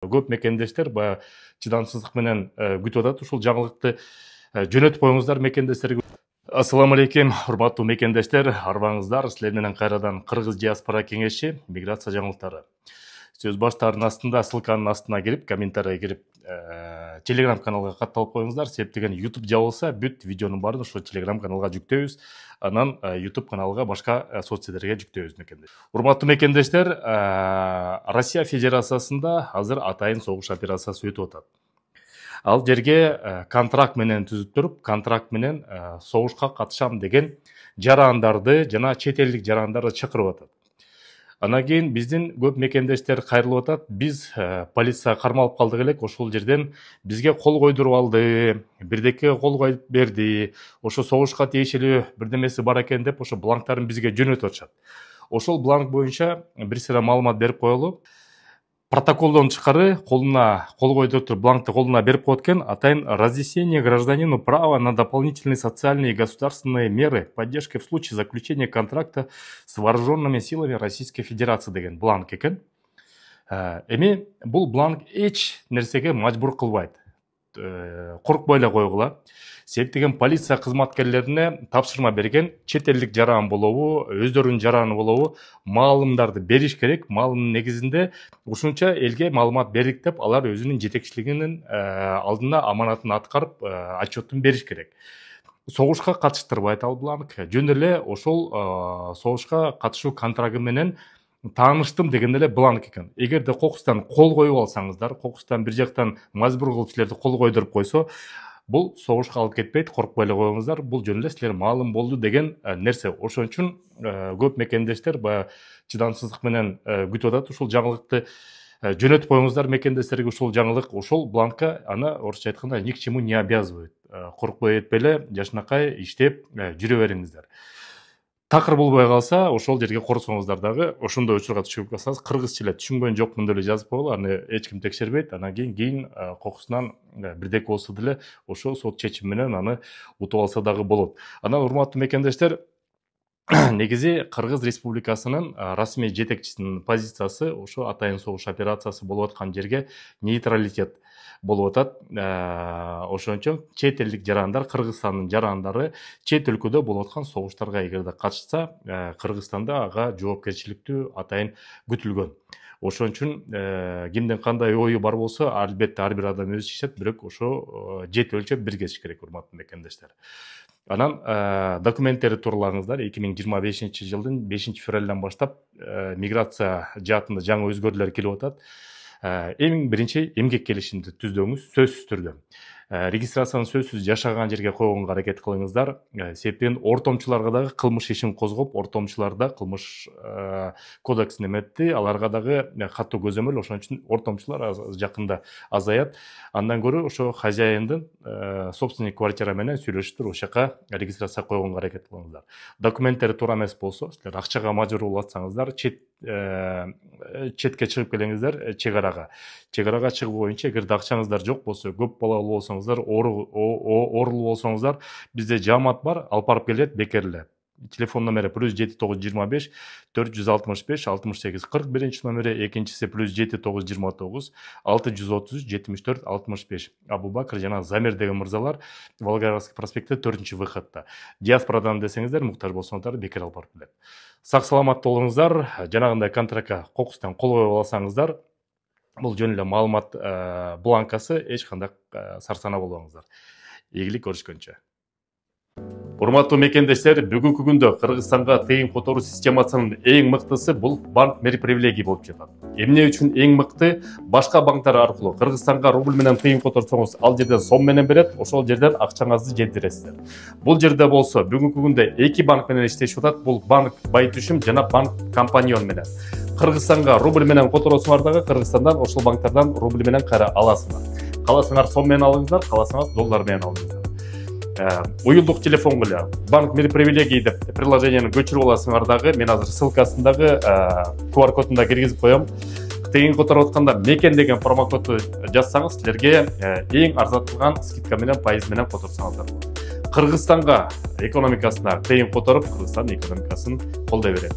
Көп мекендештер баягы чыдамсыздык менен күтүп атат. Ушул жаңылыкты жөнөтүп коюңуздар мекендештерге. Ассаламу алейкум, урматтуу мекендештер, арбаңыздар. Силер менен кайрадан Кыргыз диаспора кеңеши миграция жаңылыктары. Сөз баштарынын астында, ссылканын астына кирип, комментарийге кирип, Telegram каналга катталып коюңуздар. Себеп деген YouTube жабылса, бүт видеонун баарын ошо Telegram каналга жүктөйбүз. Анан YouTube каналга башка соцсеттерге жүктөйбүз мекендештер. Урматтуу мекендештер, Россия Федерациясында азыр атайын согуш операциясы өтүп атат. Ал жерге контракт менен түзүп туруп, контракт менен согушка катышам деген жарандарды жана чет элдик жарандарды чакырып атат. Анан кийин биздин көп мекендештер кайрылып атат. Биз полиция кармалып калдык элек, ошол жерден бизге кол койдуруп алды, бирдекке кол коюп берди. Ошо согушка тиешелүү бирдемеси бар экен деп, ошо бланктарын бизге жөнөтүп атышат. Ошол бланк боюнча бир сыйра маалымат берип коелу. Протоколдон тышкары колуна кол койдуруп туруп бланкты колуна берип коет экен. Атайын разъяснение гражданину права на дополнительные социальные и государственные меры поддержки в случае заключения контракта с вооруженными силами Российской Федерации деген бланк экен. Эми бул бланк эч нерсеге мажбур кылбайт. Коркпой эле койгула. Себеп деген полиция кызматкерлерине тапшырма берген, чет элдик жаран болобу, өздөрүнүн жараны болобу, маалымдарды бериш керек. Маалымдын негизинде ушунча элге маалымат бердик деп, алар өзүнүн жетекчилигинин алдына аманатын аткарып, отчеттун бериш керек. Согушка катыштырбайт ал бланк. Жөн эле ошол согушка катышуу контрагы менен тааныштым деген эле бланк экен. Эгерде кокустан кол коюп алсаңыздар, кокустан бир жактан мажбур кылып силерди кол койдуруп койсо, бул согушка алып кетпейт, коркпой эле коюңуздар. Бул жөн эле силер маалым болду деген нерсе. Ошон үчүн көп мекендештер баягы чыдамсыздык менен күтүп атат. Ушул жаңылыкты жөнөтүп коюңуздар мекендештерге. Ушул жаңылык, ошол бланкка аны орусча айтканда ни к чему не обязывает. Коркпой этпей эле жашынакай иштеп жүрө бериңиздер. Такыр болбой калса, ошол жерге корусоңуздар дагы, ошондой учурга түшүп калсаңыз, кыргызча эле түшүнбөйүн жокмун деп эле жазып койгула, аны эч ким текшербейт. Анан кийин кокусунан бирдеке болсо деле ошо сот чечими менен аны утуп алса дагы болот. Анан урматтуу мекендештер, негизи Кыргыз Республикасынын расмий жетекчисинин позициясы ошо атайын согуш операциясы болуп аткан жерге нейтралитет болуп атат. Ошончо чет элдик жарандар, Кыргызстандын жарандары чет өлкөдө болуп аткан согуштарга эгерде катышса, Кыргызстанда ага жоопкерчиликтүү атайын күтүлгөн. Ошон үчүн кимдин кандай ою бар болсо, албетте ар бир адам өзү чечет, бирок ошо жет өлчөп биргесиш керек, урматтуу мекендештер. Анан документтери тууралаңыздар. 2025 жылдын 5 февралдан баштап миграция жаатында жаңы өзгөрүүлөр келип атат. Эң биринчи эмгек келишимди түздөөңүз сөзсүз түрдө. Регистрацияны сөзсүз жашаган жерге койгонго аракет кылыңыздар. Себептен ортомчуларга дагы кылмыш ишин козгоп, ортомчуларда кылмыш кодексин эметти, аларга дагы катуу көзөмөл. Ошон үчүн ортомчулар жакында азаят. Андан көрө ошо хозяиндын собственник квартира менен сүйлөшүп туруп ошол жака регистрация койгонго аракет кылыңыздар. Документтери туура эмес болсо, силер акчага мажбур болуп атсаңыздар, четке чыгып келиңиздер, чегарага. Чегарага чыгуу боюнча, эгерде акчаңыздар жок болсо, көп балалуу болсоңуздар, оорулуу болсоңуздар, бизде жаамат бар, алып барып келет бекерли. Телефон номери +7925 465 68 40, биринчи номери, экинчиси +7929 633 74 65. Абубакыр жана Замир деген мырзалар Волгоградский проспекти 4-выходта. Диаспорадан десеңиздер, муктаж болсоңуздар, бекер алып барып келет. Сак саламат болуңуздар. Жанагындай контрактка кокустан кол коюп алсаңыздар, бул жөн эле маалымат бланкасы, эч кандай сарсана болбоңуздар. Ийгилик, көрүшкөнчө. Урматтуу мекендештер, бүгүнкү күндө Кыргызстанга тыйын которуу системасынын эң мыктысы бул банк мери привилегий болуп жатат. Эмне үчүн эң мыкты? Башка банктар аркылуу Кыргызстанга рубль менен тыйын которсоңуз, ал жерден сом менен берет, ошол жерден акчаңызды жеткиресиздер. Бул жерде болсо, бүгүнкү күндө эки банк менен иштешип атат. Бул банк Байтүшүм жана банк Компаньон менен. Кыргызстанга рубль менен которосуңар дагы Кыргызстандан ошол банктардан рубль менен кайра аласыңар. Каласаңар сом менен алыңыздар, каласаңар доллар менен алыңыздар. Уюлдук телефон эле банк мери привилегий деп приложениени көчүрүп аласыңар дагы. Мен азыр ссылкасындагы QR кодунда киргизип коем. Тыйын которуп атканда мекен деген промокодду жазсаңыз, силерге эң арзатылган скидка менен, пайыз менен которсоңуздар болот. Кыргызстанга экономикасына тыйын которуп, Кыргызстан экономикасын колдой берет.